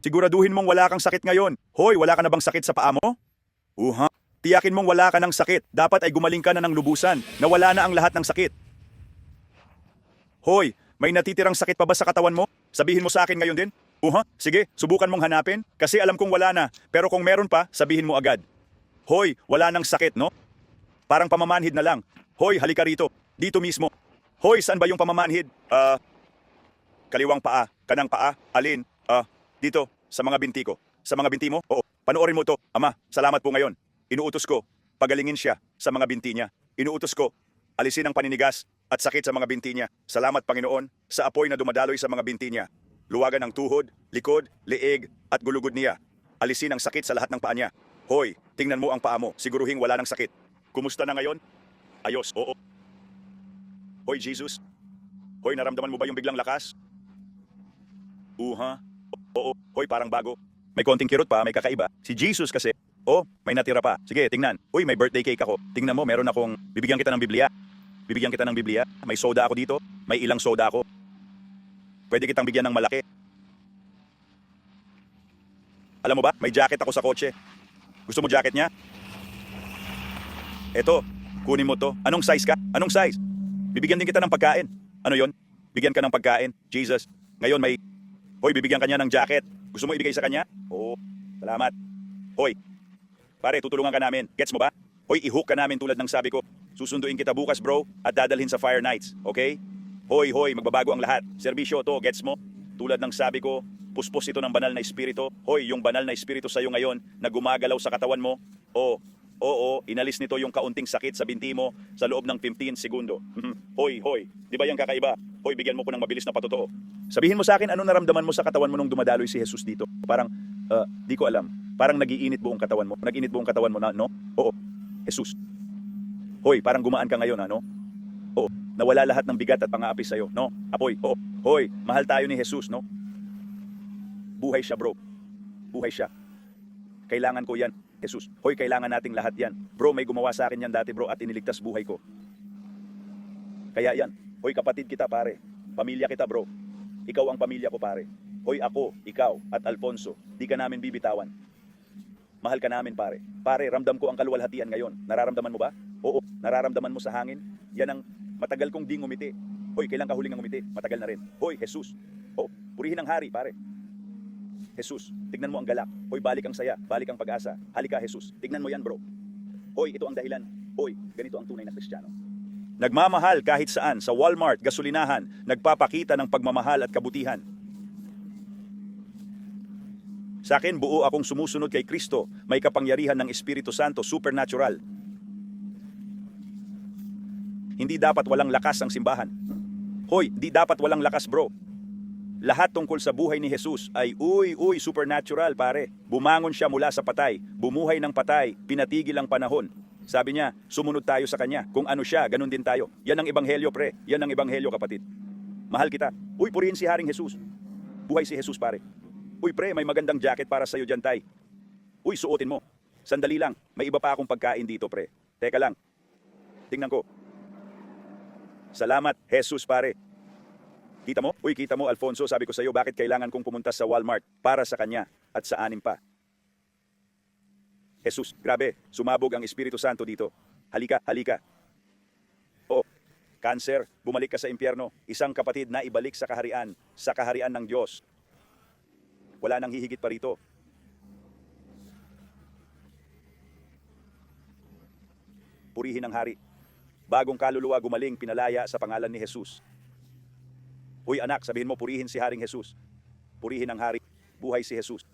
Siguraduhin mong wala kang sakit ngayon. Hoy, wala ka na bang sakit sa paa mo? Tiyakin mong wala ka ng sakit. Dapat ay gumaling ka na ng lubusan. Nawala na ang lahat ng sakit. Hoy, may natitirang sakit pa ba sa katawan mo? Sabihin mo sa akin ngayon din. Sige, subukan mong hanapin. Kasi alam kong wala na. Pero kung meron pa, sabihin mo agad. Hoy, wala nang sakit, no? Parang pamamanhid na lang. Hoy, halika rito. Dito mismo. Hoy, saan ba yung pamamanhid? Kaliwang paa, kanang paa, alin? Dito, sa mga binti ko. Sa mga binti mo? Oo, panoorin mo to. Ama, salamat po ngayon. Inuutos ko, pagalingin siya sa mga binti niya. Inuutos ko, alisin ang paninigas at sakit sa mga binti niya. Salamat Panginoon sa apoy na dumadaloy sa mga binti niya. Luwagan ang tuhod, likod, leeg at gulugod niya. Alisin ang sakit sa lahat ng paa niya. Hoy, tingnan mo ang paa mo. Siguruhing wala ng sakit. Kumusta na ngayon? Ayos, oo. Hoy Jesus. Hoy, naramdaman mo ba yung biglang lakas? Oo. Hoy, parang bago. May konting kirot pa, may kakaiba. Si Jesus kasi. May natira pa. Sige, tingnan. Uy, may birthday cake ako. Tingnan mo, meron akong... Bibigyan kita ng Biblia. Bibigyan kita ng Biblia. May soda ako dito. May ilang soda ako. Pwede kitang bigyan ng malaki. Alam mo ba, may jacket ako sa kotse. Gusto mo jacket niya? Eto, kunin mo to. Anong size ka? Anong size? Bibigyan din kita ng pagkain. Ano yon? Bigyan ka ng pagkain. Jesus. Ngayon may... Hoy, bibigyan ka niya ng jacket. Gusto mo ibigay sa kanya? Oo, salamat. Hoy, pare, tutulungan ka namin. Gets mo ba? Hoy, i-hook ka namin tulad ng sabi ko. Susunduin kita bukas, bro, at dadalhin sa Fire Nights. Okay? Hoy, magbabago ang lahat. Serbisyo to, gets mo? Tulad ng sabi ko, puspos ito ng banal na espiritu. Hoy, yung banal na espiritu sa'yo ngayon na gumagalaw sa katawan mo. Oo, inalis nito yung kaunting sakit sa binti mo sa loob ng 15 segundo. Hoy, di ba yung kakaiba? Hoy, bigyan mo ko ng mabilis na patotoo. Sabihin mo sa akin, ano naramdaman mo sa katawan mo nung dumadaloy si Jesus dito? Parang, di ko alam. Parang nagiinit buong katawan mo. Nag-init buong katawan mo na, no? Oo, Jesus. Hoy, parang gumaan ka ngayon, ano? Oo, nawala lahat ng bigat at pang-aapi sa'yo, no? Apoy, oo. Hoy, mahal tayo ni Jesus, no? Buhay siya, bro. Buhay siya. Kailangan ko yan, Jesus. Hoy, kailangan nating lahat yan. Bro, may gumawa sa akin yan dati, bro, at iniligtas buhay ko. Kaya yan. Hoy, kapatid kita, pare. Pamilya kita, bro. Ikaw ang pamilya ko, pare. Hoy, ako, ikaw, at Alfonso, di ka namin bibitawan. Mahal ka namin, pare. Pare, ramdam ko ang kaluwalhatian ngayon. Nararamdaman mo ba? Oo, nararamdaman mo sa hangin? Yan ang matagal kong di ngumiti. Hoy, kailan ka huling ngumiti? Matagal na rin. Hoy, Jesus. Purihin ang hari, pare. Jesus, tignan mo ang galak. Hoy, balik ang saya, balik ang pag-asa. Halika, Jesus. Tignan mo yan, bro. Hoy, ito ang dahilan. Hoy, ganito ang tunay na Kristiyano. Nagmamahal kahit saan, sa Walmart, gasolinahan, nagpapakita ng pagmamahal at kabutihan. Sa akin, buo akong sumusunod kay Kristo, may kapangyarihan ng Espiritu Santo, supernatural. Hindi dapat walang lakas ang simbahan. Hoy, di dapat walang lakas, bro. Lahat tungkol sa buhay ni Jesus ay supernatural, pare. Bumangon siya mula sa patay, bumuhay ng patay, pinatigil ang panahon. Sabi niya, sumunod tayo sa kanya. Kung ano siya, ganun din tayo. Yan ang ebanghelyo, pre. Yan ang ebanghelyo, kapatid. Mahal kita. Purihin si Haring Jesus. Buhay si Jesus, pare. Pre, may magandang jacket para sa'yo dyan, tay. Suotin mo. Sandali lang. May iba pa akong pagkain dito, pre. Teka lang. Tingnan ko. Salamat, Jesus, pare. Kita mo, Alfonso, sabi ko sa'yo, bakit kailangan kong pumunta sa Walmart para sa kanya at sa 6 pa. Jesus, grabe, sumabog ang Espiritu Santo dito. Halika. Cancer, bumalik ka sa impyerno. Isang kapatid na ibalik sa kaharian ng Diyos. Wala nang hihigit pa rito. Purihin ang hari. Bagong kaluluwa gumaling, pinalaya sa pangalan ni Jesus. Anak, sabihin mo, purihin si Haring Jesus. Purihin ang hari. Buhay si Jesus.